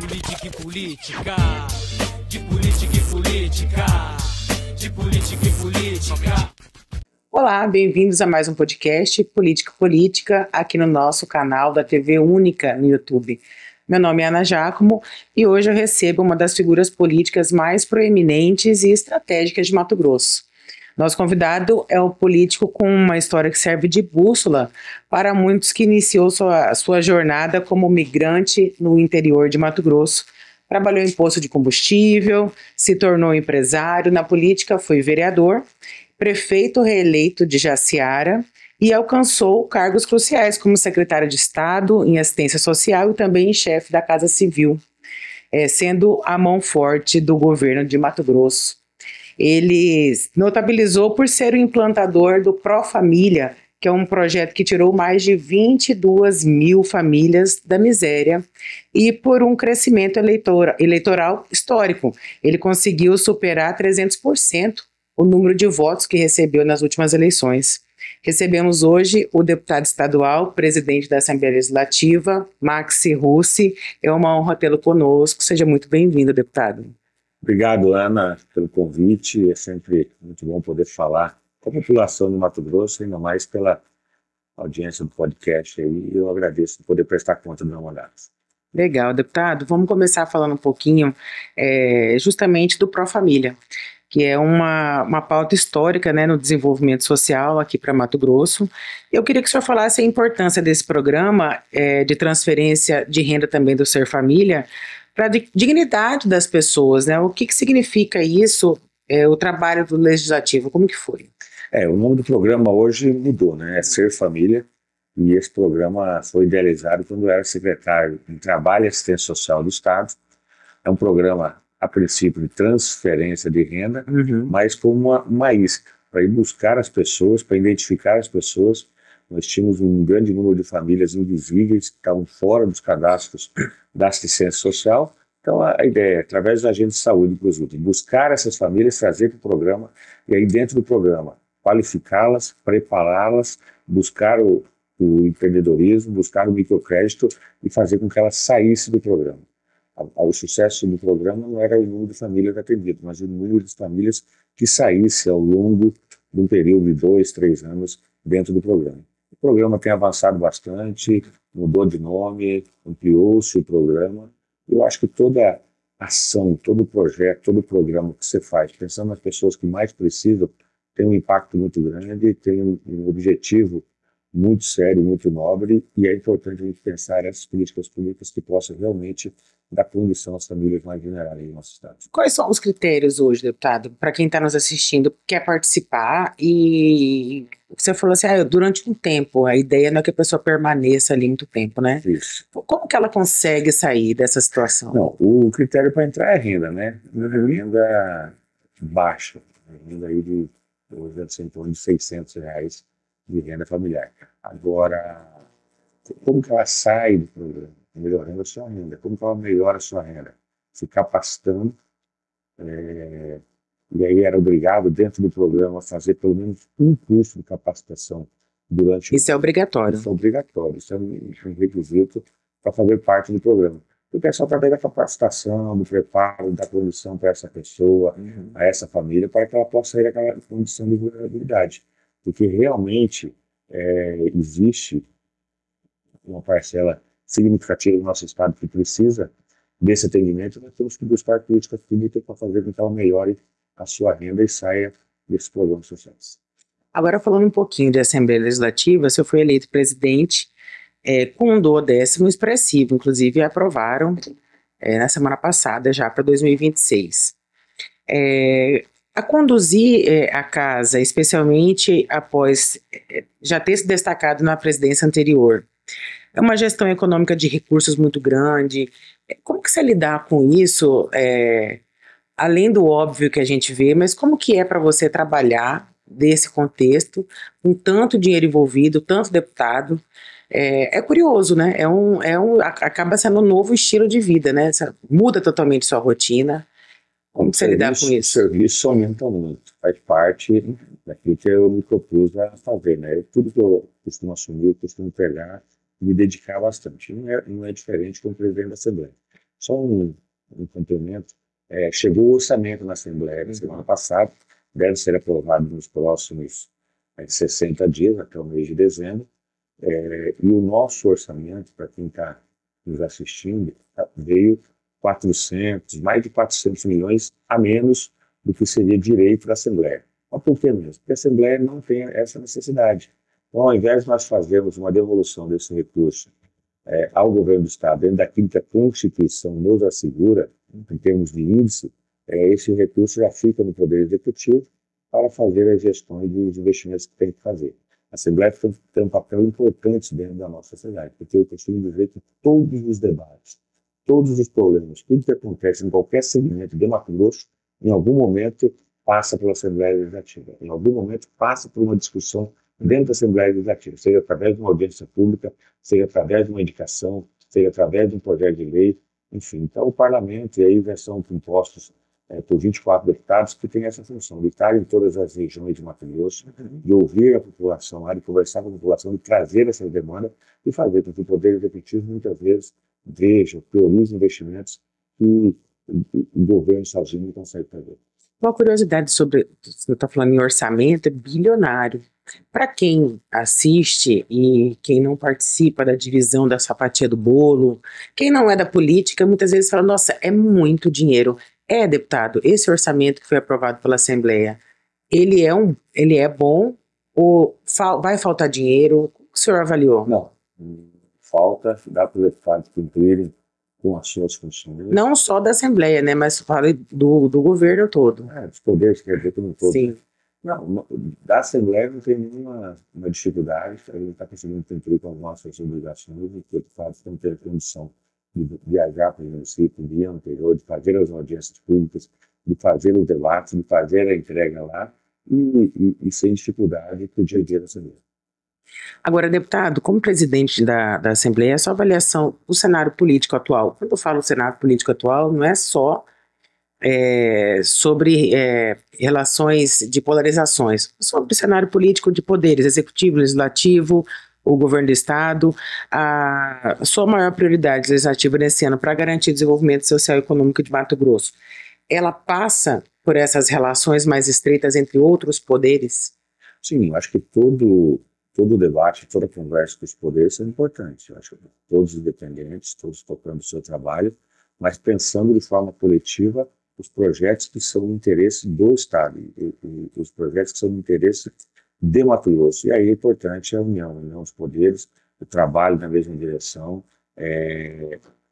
política e política, de política e política, de política e política. Olá, bem-vindos a mais um podcast Política Política, aqui no nosso canal da TV Única no YouTube. Meu nome é Ana Giacomo e hoje eu recebo uma das figuras políticas mais proeminentes e estratégicas de Mato Grosso. Nosso convidado é o político com uma história que serve de bússola para muitos que iniciou sua jornada como migrante no interior de Mato Grosso. Trabalhou em posto de combustível, se tornou empresário, na política foi vereador, prefeito reeleito de Jaciara e alcançou cargos cruciais como secretário de Estado em assistência social e também chefe da Casa Civil, sendo a mão forte do governo de Mato Grosso. Ele notabilizou por ser o implantador do Pró-Família, que é um projeto que tirou mais de 22 mil famílias da miséria, e por um crescimento eleitoral histórico. Ele conseguiu superar 300% o número de votos que recebeu nas últimas eleições. Recebemos hoje o deputado estadual, presidente da Assembleia Legislativa, Maxi Russi. É uma honra tê-lo conosco. Seja muito bem-vindo, deputado. Obrigado, Ana, pelo convite. É sempre muito bom poder falar com a população do Mato Grosso, ainda mais pela audiência do podcast aí. Eu agradeço por poder prestar conta do meu mandato. Legal, deputado. Vamos começar falando um pouquinho justamente do Pró-Família, que é uma pauta histórica, né, no desenvolvimento social aqui para Mato Grosso. Eu queria que o senhor falasse a importância desse programa de transferência de renda também do Ser Família para a dignidade das pessoas, né? O que significa isso, o trabalho do Legislativo, como que foi? O nome do programa hoje mudou, né? É Ser Família, e esse programa foi idealizado quando eu era secretário de Trabalho e Assistência Social do Estado. É um programa, a princípio, de transferência de renda, mas com uma isca, para ir buscar as pessoas, para identificar as pessoas. Nós tínhamos um grande número de famílias invisíveis que estavam fora dos cadastros da assistência social. Então a ideia é, através da agente de saúde, inclusive, buscar essas famílias, trazer para o programa, e aí dentro do programa, qualificá-las, prepará-las, buscar o empreendedorismo, buscar o microcrédito e fazer com que elas saíssem do programa. O sucesso do programa não era o número de famílias atendidas, mas o número de famílias que saíssem ao longo de um período de 2, 3 anos dentro do programa. O programa tem avançado bastante, mudou de nome, ampliou-se o programa. Eu acho que toda ação, todo projeto, todo programa que você faz, pensando nas pessoas que mais precisam, tem um impacto muito grande, tem um objetivo muito sério, muito nobre, e é importante a gente pensar essas políticas públicas que possam realmente dar condição às famílias mais vulneráveis do nosso estado. Quais são os critérios hoje, deputado, para quem está nos assistindo, quer participar e você falou assim, durante um tempo, a ideia não é que a pessoa permaneça ali muito tempo, né? Isso. Como que ela consegue sair dessa situação? Não, o critério para entrar é renda, né? Renda baixa, renda aí de, hoje, em torno de R$600 de renda familiar. Agora, como que ela sai do programa? Melhorando a sua renda. Como que ela melhora a sua renda? Se capacitando, e aí era obrigado, dentro do programa, a fazer pelo menos um curso de capacitação durante... Isso é obrigatório. Isso é obrigatório, isso é um requisito para fazer parte do programa. Porque é só através da capacitação, do preparo, da condição para essa pessoa, a essa família, para que ela possa sair daquela condição de vulnerabilidade. Porque realmente existe uma parcela significativa do nosso estado que precisa desse atendimento. Nós temos que buscar políticas públicas para fazer com que ela melhore a sua renda e saia desses programas sociais. Agora, falando um pouquinho de Assembleia Legislativa, o senhor foi eleito presidente com um duodécimo expressivo, inclusive aprovaram na semana passada já para 2026. A conduzir a casa, especialmente após já ter se destacado na presidência anterior, é uma gestão econômica de recursos muito grande. Como que você lidar com isso, além do óbvio que a gente vê, mas como que é para você trabalhar desse contexto, com tanto dinheiro envolvido, tanto deputado? É curioso, né? Acaba sendo um novo estilo de vida, né? Muda totalmente sua rotina. Como você lidar com isso? O serviço aumenta muito, faz parte daquilo que eu me propus a fazer, né? Tudo que eu costumo assumir, eu costumo pegar, me dedicar bastante. Não é diferente como presidente da Assembleia. Só um complemento. Chegou o orçamento na Assembleia na semana passada, deve ser aprovado nos próximos 60 dias, até o mês de dezembro. E o nosso orçamento, para quem está nos assistindo, veio mais de 400 milhões a menos do que seria direito da Assembleia. Mas por que mesmo? Porque a Assembleia não tem essa necessidade. Então, ao invés de nós fazermos uma devolução desse recurso ao governo do Estado, dentro daquilo que a Constituição nos assegura, em termos de índice, esse recurso já fica no Poder Executivo para fazer as gestões dos investimentos que tem que fazer. A Assembleia tem um papel importante dentro da nossa sociedade, porque eu costumo dizer que todos os debates, todos os problemas, tudo que acontece em qualquer segmento de Mato Grosso, em algum momento passa pela Assembleia Legislativa, em algum momento passa por uma discussão dentro da Assembleia Legislativa, seja através de uma audiência pública, seja através de uma indicação, seja através de um projeto de lei, enfim. Então o Parlamento, e aí já são compostos por 24 deputados que têm essa função, de estar em todas as regiões de Mato Grosso, de ouvir a população lá, de conversar com a população, de trazer essas demandas e fazer com que o Poder Executivo muitas vezes veja, priorize investimentos que o governo sozinho não consegue fazer. Uma curiosidade sobre, você está falando em orçamento, é bilionário. Para quem assiste e quem não participa da divisão da fatia do bolo, quem não é da política, muitas vezes fala, nossa, é muito dinheiro. Deputado, esse orçamento que foi aprovado pela Assembleia, ele é bom ou vai faltar dinheiro? O que o senhor avaliou? Não, falta, dá para os deputados cumprirem com as suas funções. Não só da Assembleia, né, mas fala do governo todo. Dos poderes, quer dizer, como um todo. Sim. Não, da Assembleia não tem nenhuma dificuldade, a gente está conseguindo cumprir com as nossas obrigações, e os deputados estão tendo condição de viajar para o município no dia anterior, de fazer as audiências públicas, de fazer os debates, de fazer a entrega lá, e sem dificuldade para o dia a dia da Assembleia. Agora, deputado, como presidente da Assembleia, a sua avaliação do cenário político atual, quando eu falo cenário político atual, não é só sobre relações de polarizações, sobre o cenário político de poderes, executivo, legislativo, o governo do Estado, a sua maior prioridade legislativa nesse ano para garantir o desenvolvimento social e econômico de Mato Grosso, ela passa por essas relações mais estreitas entre outros poderes? Sim, eu acho que todo debate, toda conversa com os poderes são importantes. Eu acho que todos independentes, todos tocando o seu trabalho, mas pensando de forma coletiva os projetos que são do interesse do Estado, e os projetos que são do interesse de Mato Grosso. E aí é importante a união dos poderes, o trabalho na mesma direção,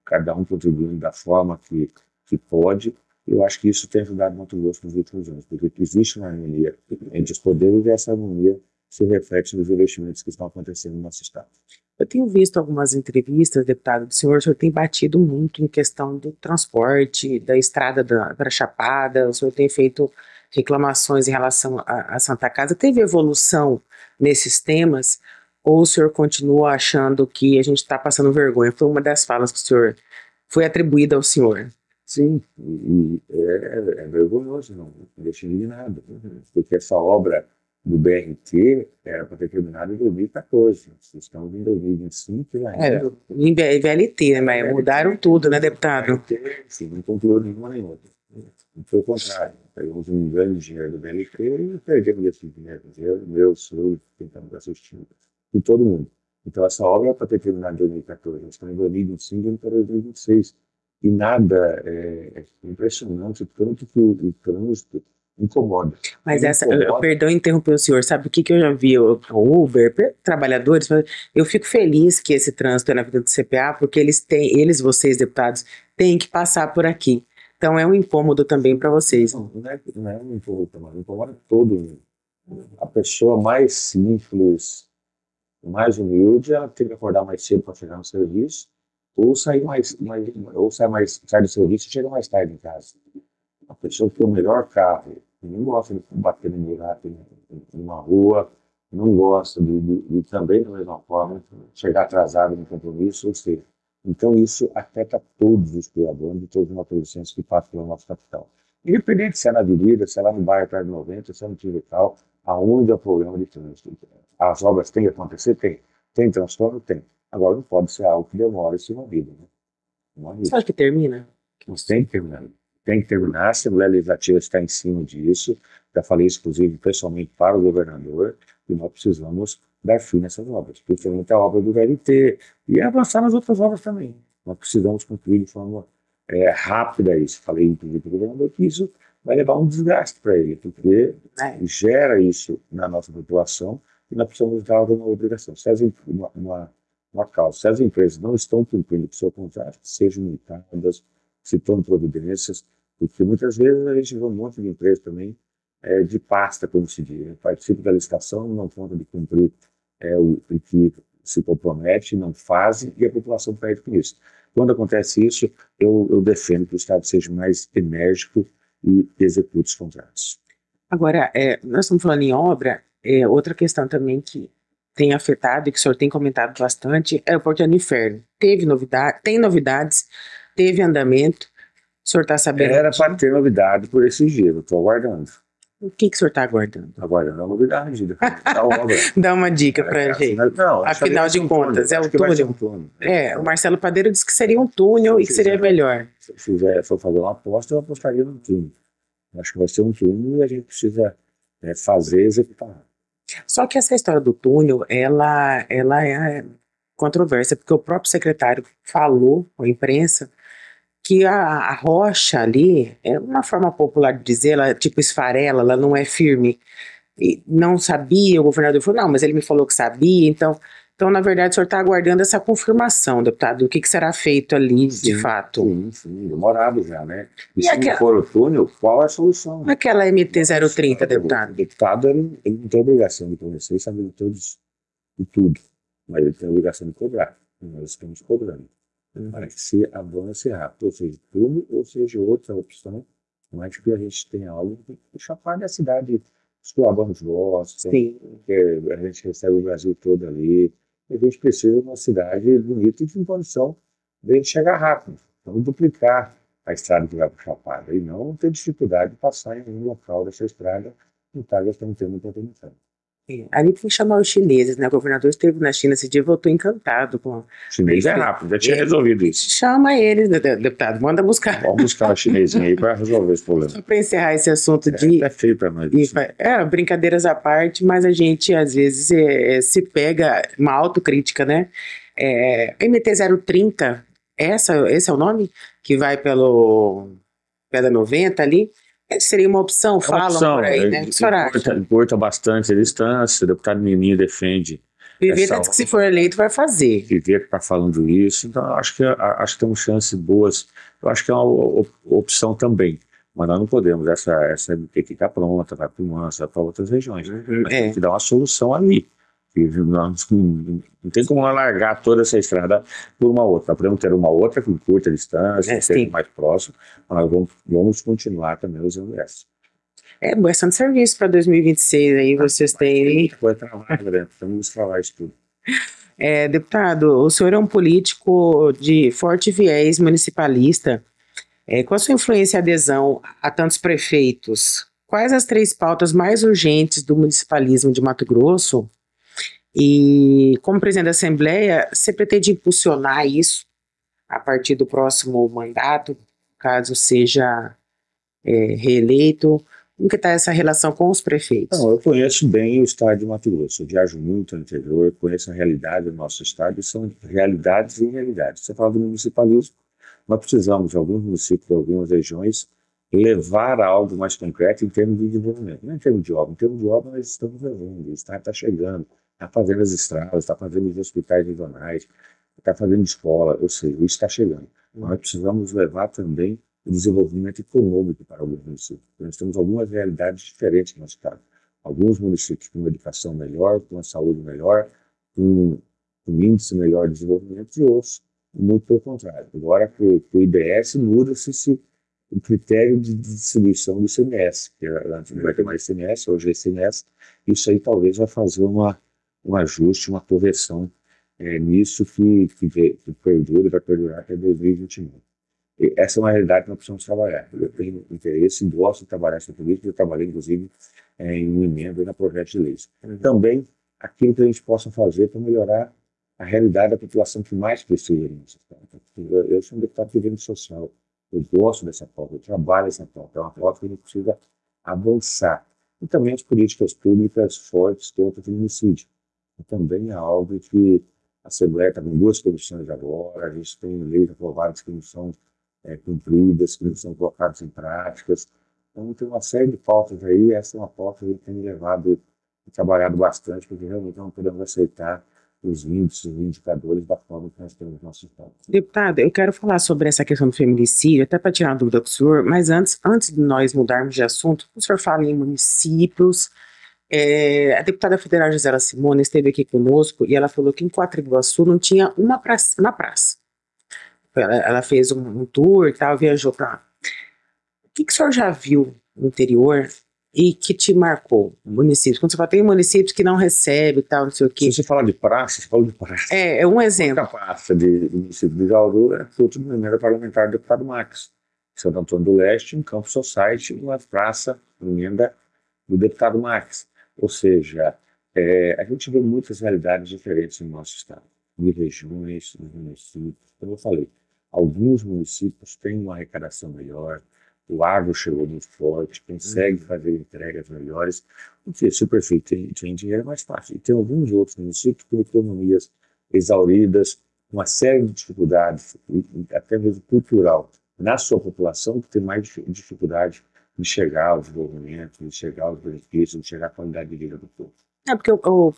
cada um contribuindo da forma que pode. Eu acho que isso tem ajudado Mato Grosso nos últimos anos, porque existe uma harmonia entre os poderes e essa harmonia se reflete nos investimentos que estão acontecendo no nosso Estado. Eu tenho visto algumas entrevistas, deputado, do senhor tem batido muito em questão do transporte, da estrada da Chapada, o senhor tem feito reclamações em relação à Santa Casa. Teve evolução nesses temas ou o senhor continua achando que a gente está passando vergonha? Foi uma das falas que o senhor foi atribuída ao senhor. Sim, e é vergonhoso, não deixa indignado, porque essa obra do BRT era para ter terminado em 2014, estamos em 2025 ainda. Em VLT, mas mudaram tudo, né, deputado? Sim, não concluiu nenhuma nem outra. Foi o contrário, pegamos um grande dinheiro do BRT e perdemos esse dinheiro, meu, seu, quem está nos assistindo, e todo mundo. Então essa obra era para ter terminado em 2014, nós estamos em 2025 e para 2026. E nada impressionante, tanto que o trânsito incomoda. Mas perdão interromper o senhor, sabe o que eu já vi? O Uber, trabalhadores, eu fico feliz que esse trânsito é na vida do CPA, porque vocês, deputados, têm que passar por aqui. Então é um incômodo também para vocês. Não é um incômodo, mas incomoda todo mundo. A pessoa mais simples, mais humilde, ela tem que acordar mais cedo para chegar no serviço, ou sai do serviço e chega mais tarde em casa. A pessoa que tem o melhor carro, não gosta de bater no buraco numa rua, não gosta de também, da mesma forma, chegar atrasado no compromisso, ou seja, então isso afeta todos os criadores e todos os matogrossenses que passam pela nossa capital. Independente se é na avenida, se é lá no bairro perto do 90, se é no Tivital, aonde é o problema de trânsito. As obras têm que acontecer? Tem. Tem transtorno? Tem. Agora não pode ser algo que demora esse uma vida, né? Você acha que termina? Mas tem que terminar. Tem que terminar. A Assembleia Legislativa está em cima disso. Já falei isso, inclusive, pessoalmente para o governador, e nós precisamos dar fim nessas obras, principalmente a obra do VLT, e avançar nas outras obras também. Nós precisamos concluir de forma rápida isso. Falei, inclusive, para o governador que isso vai levar um desgaste para ele, porque gera isso na nossa população e nós precisamos dar uma obrigação. Se uma causa, se as empresas não estão cumprindo com o seu contrato, sejam multadas, se tomam providências, porque muitas vezes a gente vê um monte de empresas também de pasta, como se diz, participa da licitação, não conta de cumprir o que se compromete, não fazem, e a população perde com isso. Quando acontece isso, eu defendo que o Estado seja mais enérgico e execute os contratos. Agora, nós estamos falando em obra, outra questão também que tem afetado e que o senhor tem comentado bastante é o Porto de Inferno. Teve novidade, tem novidades, teve andamento, o senhor está sabendo? Era para ter novidade por esses dias, eu estou aguardando. O que o senhor está aguardando? Aguardando a novidade da obra. Dá uma dica para a gente. Não, afinal de contas, é o túnel. Um o Marcelo Padeiro disse que seria um túnel e que seria melhor. Se for fazer uma aposta, eu apostaria no túnel. Acho que vai ser um túnel e a gente precisa fazer e executar. Só que essa história do túnel, ela é controversa, porque o próprio secretário falou com a imprensa que a rocha ali, é uma forma popular de dizer, ela tipo esfarela, ela não é firme. E não sabia, o governador falou, não, mas ele me falou que sabia, então na verdade o senhor está aguardando essa confirmação, deputado, do que será feito ali, de fato. Sim, demorado já, né? E se não for o túnel, qual é a solução? Aquela MT-030, deputado? O deputado, ele não tem obrigação de conhecer e saber de tudo, mas ele tem a obrigação de cobrar, e nós estamos cobrando. Para que se avance rápido, ou seja, túnel, ou seja, outra opção, mas que a gente tenha algo que chapar da cidade, os cuiabanos gostam, que a gente recebe o Brasil todo ali, e a gente precisa de uma cidade bonita e em condição de a gente chegar rápido. Então, duplicar a estrada que vai para Chapada e não ter dificuldade de passar em um local dessa estrada em Itália estão tendo muita permissão. Ali tem que chamar os chineses, né? O governador esteve na China esse dia e voltou encantado com... O chinês é rápido, já tinha resolvido isso. Chama eles, deputado, manda buscar. Vamos buscar o chinesinho aí para resolver esse problema. Só para encerrar esse assunto É feio para nós. Brincadeiras à parte, mas a gente às vezes se pega uma autocrítica, né? MT-030, esse é o nome? Que vai pelo Pedra 90 ali? Seria uma opção, falam por aí, né? Importa bastante a distância, o deputado Nininho defende. Viver que se for eleito vai fazer. Viver que está falando isso, então acho que temos chances boas, eu acho que é uma opção também, mas nós não podemos, essa MT que está pronta, vai para o Manso, vai para outras regiões, mas tem que dar uma solução ali. Não tem como largar toda essa estrada por uma outra. Podemos ter uma outra com curta distância, que seja mais próximo, mas vamos continuar também usando essa. Bastante serviço para 2026 aí, vocês têm. Foi trabalho, né? Vamos falar isso tudo. Deputado, o senhor é um político de forte viés municipalista. Com a sua influência e adesão a tantos prefeitos, quais as 3 pautas mais urgentes do municipalismo de Mato Grosso? E, como presidente da Assembleia, você pretende impulsionar isso a partir do próximo mandato, caso seja reeleito? Como que está essa relação com os prefeitos? Não, eu conheço bem o estado de Mato Grosso, eu viajo muito no interior, conheço a realidade do nosso estado, e são realidades e realidades. Você fala do municipalismo, nós precisamos, em alguns municípios, em algumas regiões, levar a algo mais concreto em termos de desenvolvimento. Não em termos de obra, nós estamos levando, o estado está chegando. Está fazendo as estradas, está fazendo os hospitais regionais, está fazendo escola, ou seja, isso está chegando. Nós precisamos levar também o desenvolvimento econômico para alguns municípios. Nós temos algumas realidades diferentes no nosso estado. Alguns municípios com uma educação melhor, com uma saúde melhor, com um índice melhor de desenvolvimento, e outros muito pelo contrário. Agora, com o IBS, muda-se o critério de distribuição do ICMS, que antes não vai ter mais ICMS, hoje é ICMS. Isso aí talvez vai fazer um ajuste, uma correção nisso que perdura e vai perdurar até 2029. E essa é uma realidade que nós precisamos trabalhar. Eu tenho interesse e gosto de trabalhar essa política, eu trabalhei, inclusive, em um emenda na projeto de leis. Também, aquilo que a gente possa fazer para melhorar a realidade da população que mais precisa disso. Eu sou um deputado de direito social, eu gosto dessa pauta, eu trabalho essa pauta, é uma pauta que a gente precisa avançar. E também as políticas públicas fortes contra o feminicídio. E também é algo que a Assembleia está com 2 comissões agora, a gente tem leis aprovadas que não são cumpridas, que não são colocadas em práticas. Então tem uma série de pautas aí, essa é uma pauta que a gente tem levado e trabalhado bastante, porque realmente não podemos aceitar os índices, os indicadores da forma que nós temos no nosso Estado. Deputado, eu quero falar sobre essa questão do feminicídio, até para tirar uma dúvida com o senhor, mas antes de nós mudarmos de assunto, o senhor fala em municípios. A deputada federal Gisela Simone esteve aqui conosco e ela falou que em Quatro Iguaçu não tinha uma praça. Ela fez um tour e tal, viajou para lá. O que o senhor já viu no interior e que te marcou? Municípios. Quando você fala, tem municípios que não recebem e tal, não sei o quê. Se você fala de praça, você fala de praça. É um exemplo. A praça do município de Jauru é fruto de uma emenda parlamentar do deputado Max. Santo Antônio do Leste, um campo society, uma praça, emenda do deputado Max. Ou seja, a gente vê muitas realidades diferentes no nosso estado, de regiões, de municípios. Como eu falei, alguns municípios têm uma arrecadação melhor, o agro chegou muito forte, consegue fazer entregas melhores, porque se o prefeito tem dinheiro é mais fácil. E tem alguns outros municípios com economias exauridas, uma série de dificuldades, até mesmo cultural, na sua população, que tem mais dificuldade de chegar ao desenvolvimento, de chegar aos benefícios, de chegar à qualidade de vida do povo. Porque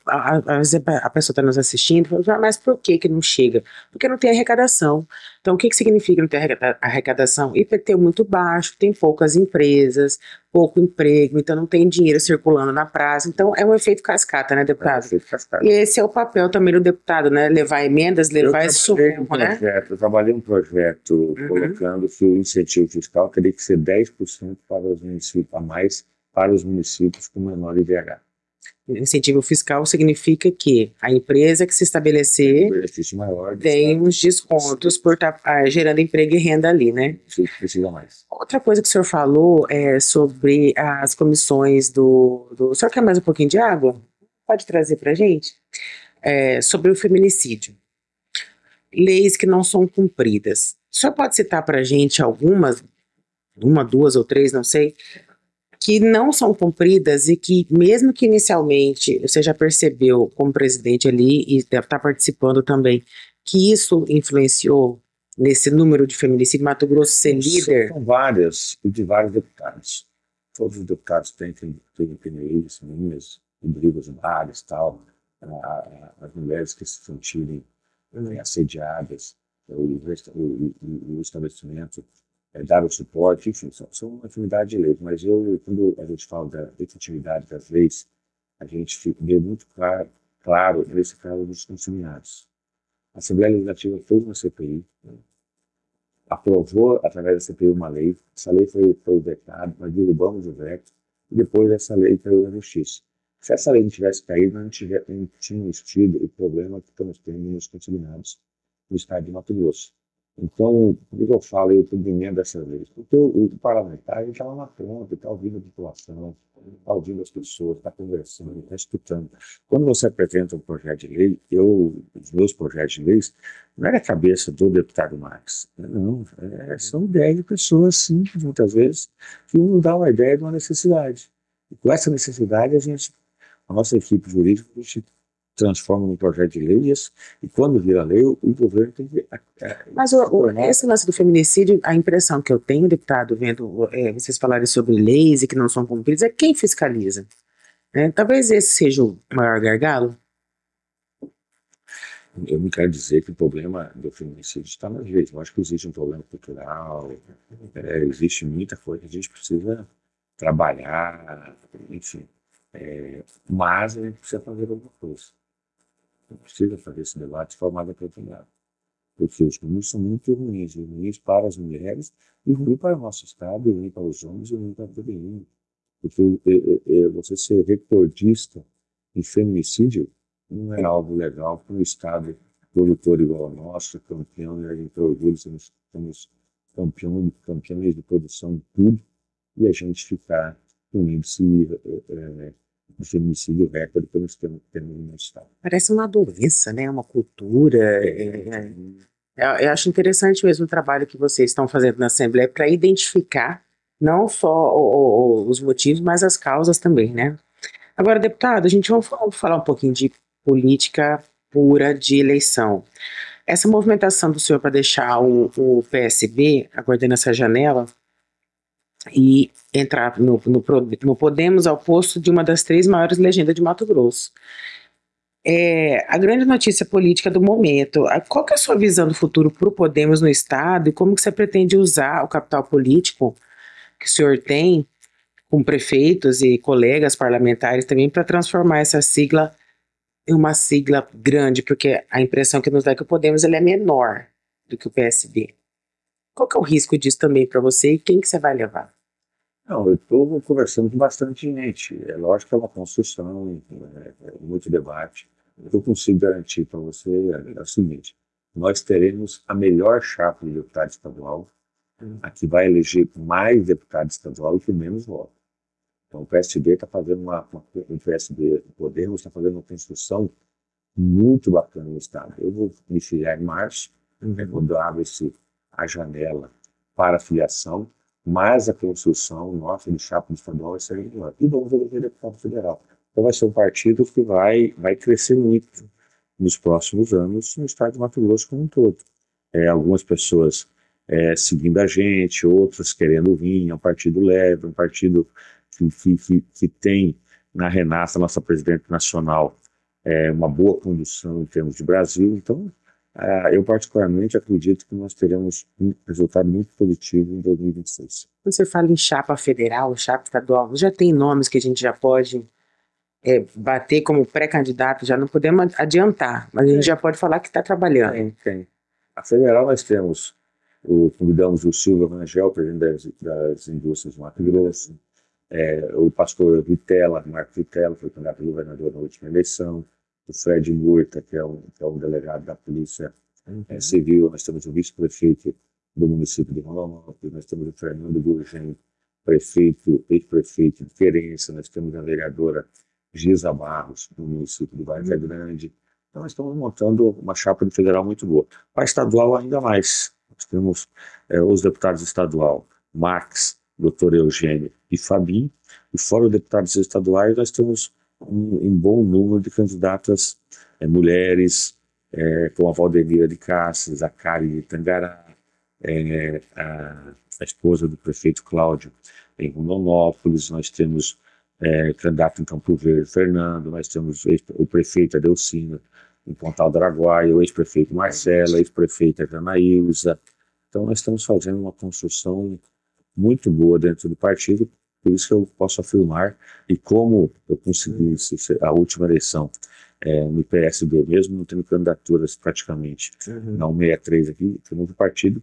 às vezes a pessoa está nos assistindo e fala, mas por que não chega? Porque não tem arrecadação. Então, o que significa não ter arrecadação? IPTU muito baixo, tem poucas empresas, pouco emprego, então não tem dinheiro circulando na praça. Então, é um efeito cascata, né, deputado? É um efeito cascata. E esse é o papel também do deputado, né? Levar emendas, levar esse socorro, né? Eu trabalhei um projeto colocando que o incentivo fiscal teria que ser 10% para os municípios, a mais para os municípios com menor IDH. Incentivo fiscal significa que a empresa que se estabelecer maior tem uns descontos por estar gerando emprego e renda ali, né? Precisa mais. Outra coisa que o senhor falou é sobre as comissões O senhor quer mais um pouquinho de água? Pode trazer para a gente? Sobre o feminicídio. Leis que não são cumpridas. O senhor pode citar para a gente algumas, 1, 2 ou 3, não sei, que não são cumpridas e que, mesmo que inicialmente você já percebeu como presidente ali e deve estar participando também, que isso influenciou nesse número de feminicídio, Mato Grosso ser líder? São várias, e de vários deputados. Todos os deputados têm PNIs, meninas, brigas em bares e tal, as mulheres que se sentirem assediadas, o estabelecimento, dar o suporte, enfim, são uma infinidade de leis, mas quando a gente fala da efetividade das leis, a gente vê muito claro nesse caso dos consuminados. A Assembleia Legislativa fez uma CPI, aprovou através da CPI uma lei, essa lei foi vetada, nós derrubamos o veto, e depois essa lei caiu na Justiça. Se essa lei não tivesse caído, nós não tínhamos tido o problema que estamos tendo nos consuminados no estado de Mato Grosso. Então, por que eu falo, eu cumprimento dessa vez? Porque o parlamentar está lá na frente, está ouvindo a população, está ouvindo as pessoas, está conversando, está escutando. Quando você apresenta um projeto de lei, os meus projetos de leis, não é a cabeça do deputado Max, não, são ideias de pessoas simples, muitas vezes, que nos dão uma ideia de uma necessidade. E com essa necessidade, a nossa equipe jurídica, a gente transforma num projeto de lei e quando vira lei, o governo tem que... Mas esse lance do feminicídio, a impressão que eu tenho, deputado, vendo vocês falarem sobre leis e que não são cumpridas, é quem fiscaliza. Talvez esse seja o maior gargalo. Eu não quero dizer que o problema do feminicídio está nas leis. Eu acho que existe um problema cultural, existe muita coisa que a gente precisa trabalhar, enfim. Mas a gente precisa fazer alguma coisa. A gente precisa fazer esse debate de forma mais aprofundada. Porque os números são muito ruins para as mulheres, e ruim para o nosso Estado, e ruim para os homens, e ruim para todo mundo. Porque você ser recordista em feminicídio não é algo legal para um Estado produtor igual ao nosso, campeão, e a gente orgulho, somos campeões de produção de tudo, e a gente ficar com índice de feminicídio recorde que nós temos no estado. Parece uma doença, né? Uma cultura. Eu acho interessante mesmo o trabalho que vocês estão fazendo na Assembleia para identificar não só os motivos, mas as causas também, né? Agora, deputado, a gente vai falar um pouquinho de política pura de eleição. Essa movimentação do senhor para deixar o PSB aguardando essa janela e entrar no Podemos ao posto de uma das 3 maiores legendas de Mato Grosso. A grande notícia política do momento, qual que é a sua visão do futuro para o Podemos no Estado e como que você pretende usar o capital político que o senhor tem com prefeitos e colegas parlamentares também para transformar essa sigla em uma sigla grande, porque a impressão que nos dá é que o Podemos ele é menor do que o PSB. Qual que é o risco disso também para você e quem que você vai levar? Não, eu estou conversando com bastante gente. É lógico que é uma construção, muito debate. O que eu consigo garantir para você é o seguinte: nós teremos a melhor chapa de deputado estadual, a que vai eleger mais deputado estadual e que menos votos. Então o PSB está fazendo o PSB, o Podemos está fazendo uma construção muito bacana no estado. Eu vou me filiar em março, quando abre a janela para a filiação, mas a construção nossa de chapa estadual vai ser melhor. E vamos eleger deputado federal. Então vai ser um partido que vai crescer muito nos próximos anos no estado de Mato Grosso como um todo. Algumas pessoas seguindo a gente, outras querendo vir. É um partido leve, um partido que tem na Renata, nossa presidente nacional, uma boa condução em termos de Brasil. Então, eu particularmente acredito que nós teremos um resultado muito positivo em 2026. Quando você fala em chapa federal, chapa estadual, já tem nomes que a gente já pode bater como pré-candidato, já não podemos adiantar, mas a gente já pode falar que está trabalhando. Tem. A federal nós temos, convidamos o Silvio Rangel, presidente das indústrias do Mato Grosso, o pastor Vitella, Marco Vitella, foi candidato a governador na última eleição, o Fred Murta, que é um delegado da Polícia Civil. Nós temos o vice-prefeito do município de Rondonópolis, nós temos o Fernando Gurgem, ex-prefeito de Querência, nós temos a vereadora Giza Barros, do município de Várzea Grande. Então nós estamos montando uma chapa de federal muito boa. Para estadual ainda mais, nós temos os deputados estadual, Max, Dr. Eugênio e Fabinho, e fora os deputados estaduais nós temos um bom número de candidatas mulheres, como a Valdemira de Cáceres, a Kari de Tangará, a esposa do prefeito Cláudio em Rondonópolis. Nós temos candidato em Campo Verde, Fernando. Nós temos o prefeito Adelcina em Pontal do Araguaia, o ex-prefeito Marcelo, a ex-prefeita Janaílza. Então nós estamos fazendo uma construção muito boa dentro do partido. Por isso que eu posso afirmar, e como eu consegui a última eleição no PSB mesmo, não tendo candidaturas praticamente, na 163 aqui, temos um partido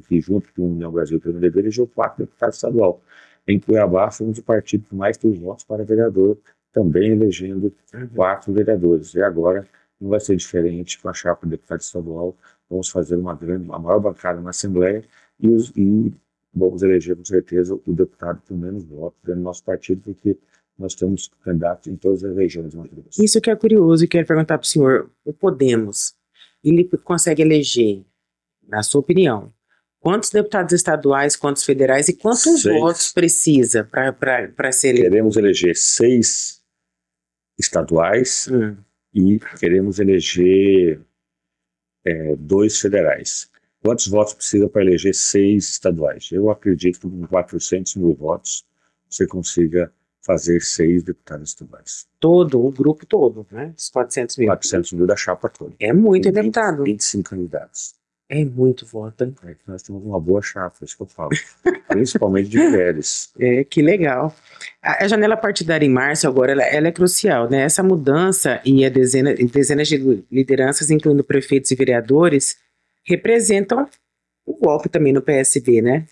que junto com o União Brasil PMDB elegeu 4 deputados estadual. Em Cuiabá fomos o partido que mais teve votos para vereador, também elegendo 4 vereadores. E agora não vai ser diferente com a chapa de deputado estadual. Vamos fazer a maior bancada na Assembleia e vamos eleger com certeza o deputado com menos votos dentro do nosso partido, porque nós temos candidatos em todas as regiões do Mato Grosso. Isso que é curioso e quero perguntar para o senhor: o Podemos, ele consegue eleger, na sua opinião, quantos deputados estaduais, quantos federais e quantos 6 votos precisa para ser eleito? Queremos eleger 6 estaduais e queremos eleger 2 federais. Quantos votos precisa para eleger 6 estaduais? Eu acredito que com 400 mil votos você consiga fazer 6 deputados estaduais. O grupo todo, né? Os 400 mil. 400 mil da chapa toda. É muito, deputado. 25 candidatos. É muito voto, hein? Nós temos uma boa chapa, é isso que eu falo. Principalmente de mulheres. Que legal. A janela partidária em março agora, ela é crucial, né? Essa mudança e dezenas de lideranças, incluindo prefeitos e vereadores, representam o golpe também no PSB, né?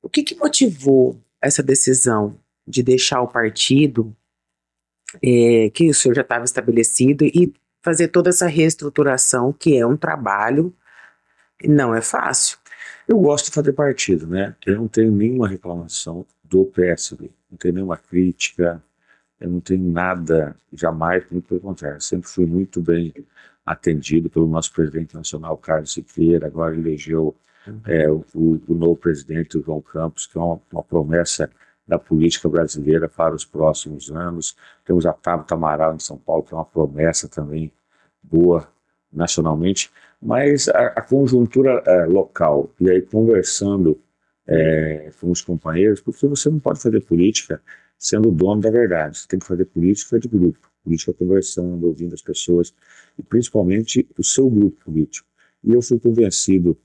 O que motivou essa decisão de deixar o partido, que o senhor já estava estabelecido, e fazer toda essa reestruturação, que é um trabalho, não é fácil? Eu gosto de fazer partido, né? Eu não tenho nenhuma reclamação do PSB, não tenho nenhuma crítica. eu não tenho nada, jamais, muito pelo contrário, sempre fui muito bem atendido pelo nosso presidente nacional, Carlos Siqueira, agora elegeu o novo presidente, o João Campos, que é uma promessa da política brasileira para os próximos anos. Temos a Tabata Amaral em São Paulo, que é uma promessa também boa nacionalmente, mas a conjuntura local, e aí conversando com os companheiros, porque você não pode fazer política sendo o dono da verdade, você tem que fazer política de grupo, política conversando, ouvindo as pessoas, e principalmente o seu grupo político. E eu fui convencido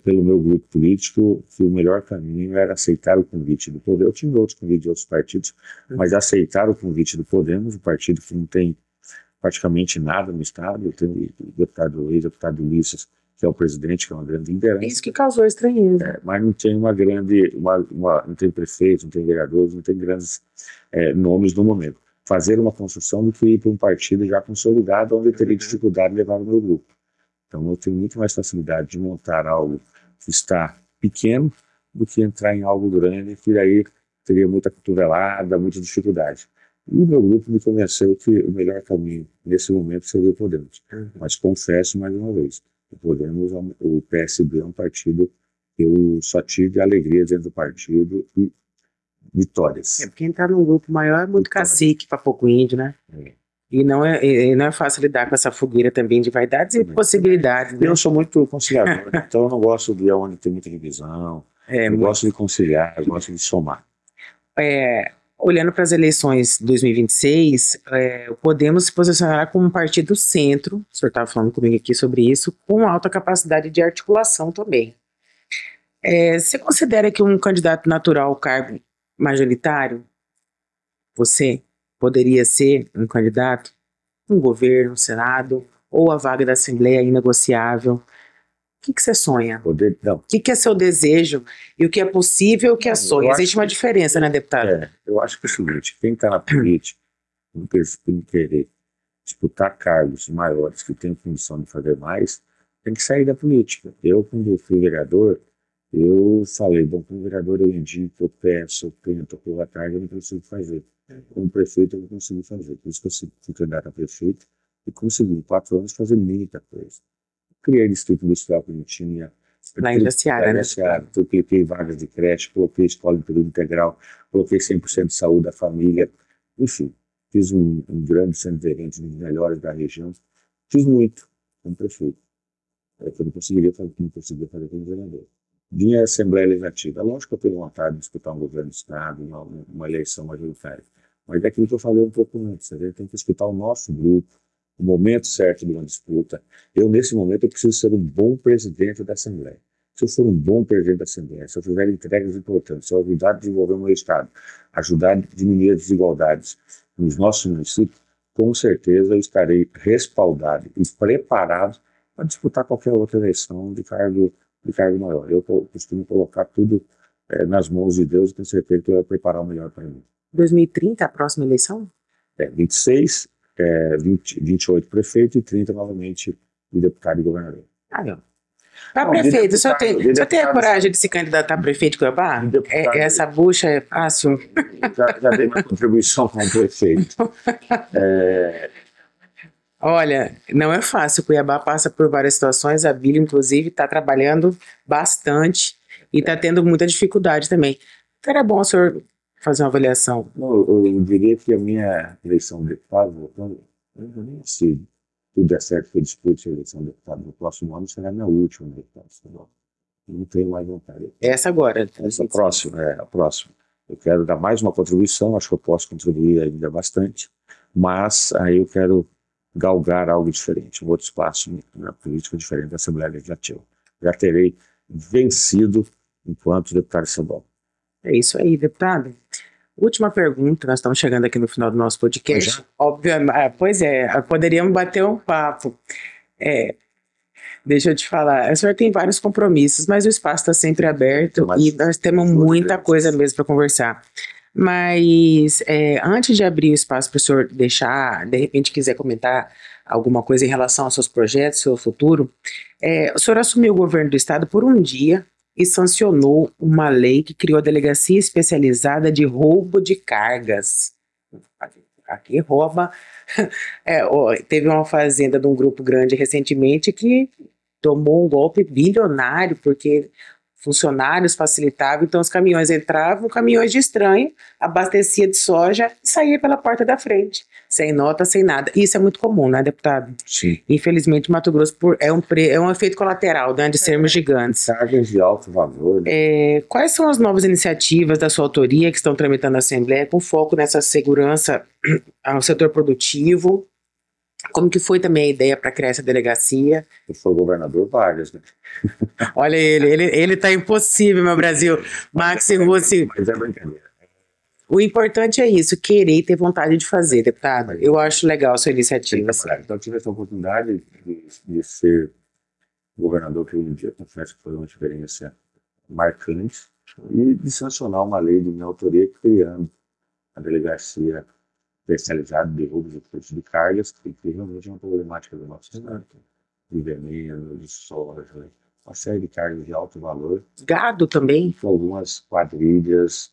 pelo meu grupo político que o melhor caminho era aceitar o convite do Podemos. Eu tinha outros convites de outros partidos, mas aceitar o convite do Podemos, um partido que não tem praticamente nada no Estado. Eu tenho o ex-deputado Ulisses, que é o presidente, que é uma grande liderança. Isso que causou estranheza. Mas não tem não tem prefeitos, não tem vereadores, não tem grandes nomes no momento. Fazer uma construção do que ir para um partido já consolidado, onde eu teria dificuldade de levar o meu grupo. Então eu tenho muito mais facilidade de montar algo que está pequeno do que entrar em algo grande, que aí teria muita cotovelada, muita dificuldade. E o meu grupo me convenceu que o melhor caminho nesse momento seria o Podemos. Mas confesso mais uma vez, o PSB é um partido que eu só tive alegria dentro do partido e vitórias. Porque entrar num grupo maior é muito cacique para pouco índio, né? E não é fácil lidar com essa fogueira também de vaidades e possibilidades. Né? Eu sou muito conciliador, então eu não gosto de onde tem muita divisão. Eu gosto de conciliar, eu gosto de somar. Olhando para as eleições de 2026, o Podemos se posicionará como um partido centro, o senhor estava falando comigo aqui sobre isso, com alta capacidade de articulação também. Você considera que um candidato natural ao cargo majoritário, você poderia ser um candidato, um governo, um senado, ou a vaga da Assembleia inegociável? O que você sonha? O que é seu desejo e o que é possível e o que é sonho? Existe uma diferença, né, deputado? Eu acho que é o seguinte, quem está na política, não querer disputar cargos maiores que tem condição de fazer mais, tem que sair da política. Eu, quando fui vereador, eu falei, como vereador eu indico, eu peço, eu tento, eu corro atrás, eu não consigo fazer. Como prefeito eu não consigo fazer. Por isso que eu fui candidato a prefeito e consegui em 4 anos fazer muita coisa. Criei distrito industrial que não tinha. Na Ilha Seara, né? Eu coloquei vagas de creche, coloquei escola de período integral, coloquei 100% de saúde da família. Enfim, fiz um grande centro de eventos dos melhores da região. Fiz muito como prefeito. Eu não conseguia fazer como vereador. Vinha a Assembleia Legislativa. Lógico que eu tenho vontade de disputar um governo do Estado, uma eleição majoritária. Mas é aquilo que eu falei um pouco antes. A gente tem que escutar o nosso grupo, o momento certo de uma disputa. Nesse momento, eu preciso ser um bom presidente da Assembleia. Se eu for um bom presidente da Assembleia, se eu fizer entregas importantes, se eu ajudar a desenvolver o meu Estado, ajudar a diminuir as desigualdades nos nossos municípios, com certeza eu estarei respaldado e preparado para disputar qualquer outra eleição de cargo maior. Eu costumo colocar tudo nas mãos de Deus e tenho certeza que eu vou preparar o melhor para mim. 2030, a próxima eleição? 26, 28 prefeito e 30 novamente de deputado e governador. Para prefeito, o senhor tem a coragem de se candidatar a prefeito de Cuiabá? Essa bucha é fácil? Já dei uma contribuição como prefeito. Olha, não é fácil. Cuiabá passa por várias situações. A Bíblia, inclusive, está trabalhando bastante e está tendo muita dificuldade também. Então era bom o senhor fazer uma avaliação. Não, eu diria que a minha eleição de deputado, se tudo der certo que eu dispute a eleição de deputado no próximo ano, será a minha última deputado estadual. Não tenho mais vontade. Essa agora? Essa próxima, a próxima. Eu quero dar mais uma contribuição, acho que eu posso contribuir ainda bastante, mas aí eu quero galgar algo diferente, um outro espaço na política diferente da Assembleia Legislativa. Já terei vencido enquanto deputado estadual. É isso aí, deputado. Última pergunta, nós estamos chegando aqui no final do nosso podcast. Obviamente, poderíamos bater um papo. Deixa eu te falar, o senhor tem vários compromissos, mas o espaço está sempre aberto e nós temos muita coisa mesmo para conversar. Mas antes de abrir o espaço para o senhor deixar, de repente quiser comentar alguma coisa em relação aos seus projetos, seu futuro, o senhor assumiu o governo do estado por um dia e sancionou uma lei que criou a Delegacia Especializada de Roubo de Cargas. aqui rouba. Teve uma fazenda de um grupo grande recentemente que tomou um golpe bilionário, porque funcionários facilitavam, então os caminhões entravam, caminhões de estranho, abastecia de soja e saía pela porta da frente, sem nota, sem nada. Isso é muito comum, né, deputado? Sim. Infelizmente, Mato Grosso é um efeito colateral, né, de sermos gigantes. Cargas de alto valor. Né? Quais são as novas iniciativas da sua autoria que estão tramitando na Assembleia com foco nessa segurança ao setor produtivo? Como que foi também a ideia para criar essa delegacia? Eu sou o governador Vargas, né? Olha ele tá impossível, meu Brasil. Maxi Russi. Mas é brincadeira. O importante é isso, querer e ter vontade de fazer, deputado. Eu acho legal a sua iniciativa. Então eu tive essa oportunidade de ser governador que um dia, confesso que foi uma experiência marcante, e de sancionar uma lei de minha autoria criando a delegacia especializado de roubos e furtos de cargas, que realmente é uma problemática do nosso estado, de veneno, de soja, uma série de cargas de alto valor. Gado também. Com algumas quadrilhas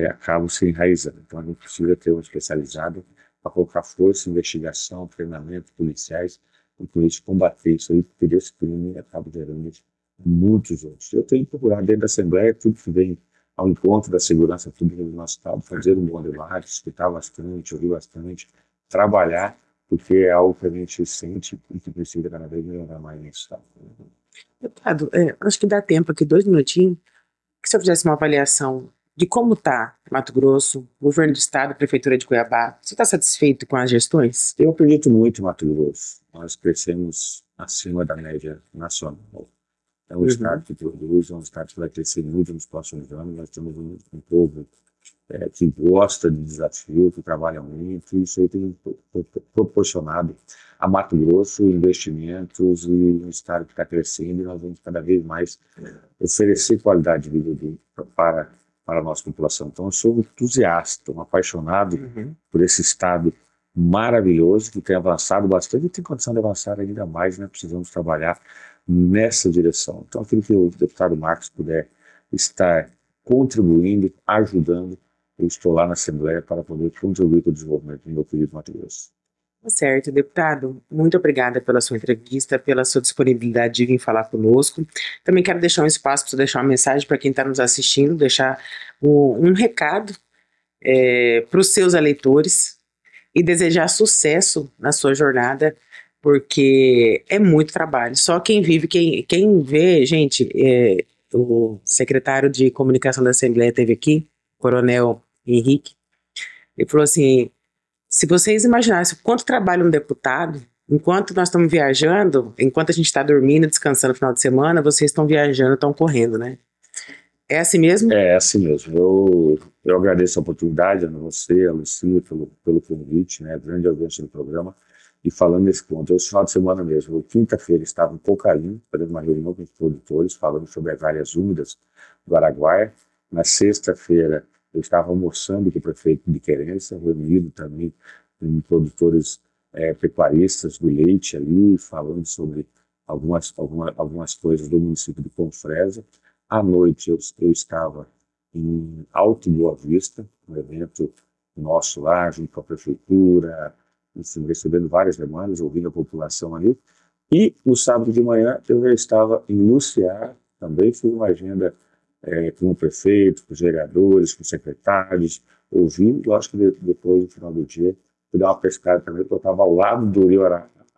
acabam se enraizando. Então a gente precisa ter um especializado para colocar força, investigação, treinamento, policiais, e com isso combater isso aí, porque esse crime acaba gerando muitos outros. Eu tenho procurado dentro da Assembleia tudo que vem ao encontro da segurança pública do nosso estado, fazer um bom debate, escutar bastante, ouvir bastante, trabalhar, porque é algo que a gente sente e que precisa cada vez melhorar mais nesse estado. Deputado, acho que dá tempo aqui, 2 minutinhos, que se eu fizesse uma avaliação de como está Mato Grosso, governo do estado, prefeitura de Cuiabá, você está satisfeito com as gestões? Eu acredito muito em Mato Grosso. Nós crescemos acima da média nacional. É um estado que produz, é um estado que vai crescer muito nos próximos anos. Nós temos um povo que gosta de desafio, que trabalha muito, e isso aí tem proporcionado a Mato Grosso investimentos e um estado que está crescendo, e nós vamos cada vez mais oferecer qualidade de vida para a nossa população. Então eu sou um entusiasta, um apaixonado por esse estado maravilhoso, que tem avançado bastante e tem condição de avançar ainda mais, né? Precisamos trabalhar nessa direção. Então, aquilo que o deputado Marcos puder estar contribuindo, ajudando, eu estou lá na Assembleia para poder contribuir com o desenvolvimento do meu querido Mato Grosso. Certo, deputado. Muito obrigada pela sua entrevista, pela sua disponibilidade de vir falar conosco. Também quero deixar um espaço para você deixar uma mensagem para quem está nos assistindo, deixar um recado para os seus eleitores e desejar sucesso na sua jornada, porque é muito trabalho. Só quem vive, quem vê, gente, o secretário de comunicação da Assembleia esteve aqui, Coronel Henrique, ele falou assim, se vocês imaginassem quanto trabalha um deputado, enquanto nós estamos viajando, enquanto a gente está dormindo, descansando no final de semana, vocês estão viajando, estão correndo, né? É assim mesmo? É assim mesmo. Eu agradeço a oportunidade a você, a Lucia, pelo convite, né, a grande audiência do programa. E falando nesse ponto, esse final de semana mesmo, quinta-feira estava em Cocalinho, fazendo uma reunião com os produtores, falando sobre as áreas úmidas do Araguaia. Na sexta-feira, eu estava almoçando com o prefeito de Querência, reunido também com produtores pecuaristas do leite ali, falando sobre algumas coisas do município de Confresa. À noite, eu estava em Alto Boa Vista, um evento nosso lá, junto com a prefeitura, assim, recebendo várias demandas, ouvindo a população ali. E no sábado de manhã eu já estava em Luciar, também fiz uma agenda com o prefeito, com os vereadores, com os secretários, ouvindo. Lógico que depois, no final do dia, fui dar uma pescada também, porque eu estava ao lado do Rio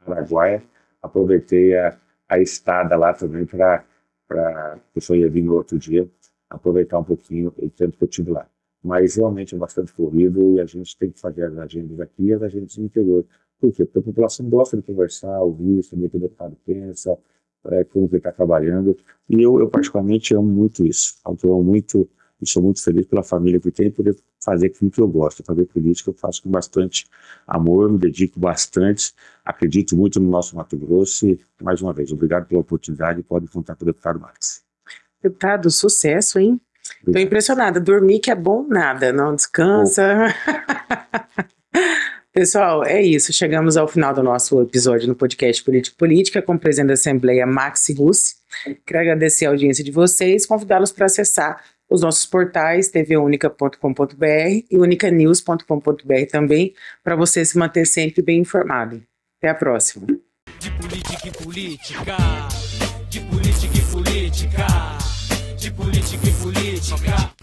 Araguaia, aproveitei a estada lá também para a pessoa ia vir no outro dia, aproveitar um pouquinho o tempo que eu tive lá. Mas realmente é bastante corrido e a gente tem que fazer as agendas aqui e as agendas no interior. Por quê? Porque a população gosta de conversar, ouvir, saber o que o deputado pensa, como ele está trabalhando. E eu particularmente amo muito isso. Eu amo muito e sou muito feliz pela família que tenho e poder fazer aquilo que eu gosto. Fazer política eu faço com bastante amor, me dedico bastante, acredito muito no nosso Mato Grosso e, mais uma vez, obrigado pela oportunidade e pode contar com o deputado Marcos. Deputado, sucesso, hein? Estou impressionada. Dormir que é bom nada, não descansa. Pessoal, é isso. Chegamos ao final do nosso episódio no podcast Política Política com o presidente da Assembleia, Maxi Russi. Quero agradecer a audiência de vocês, convidá-los para acessar os nossos portais tvunica.com.br e unicanews.com.br também, para você se manter sempre bem informado. Até a próxima. De política e política, de política e política, de política e política.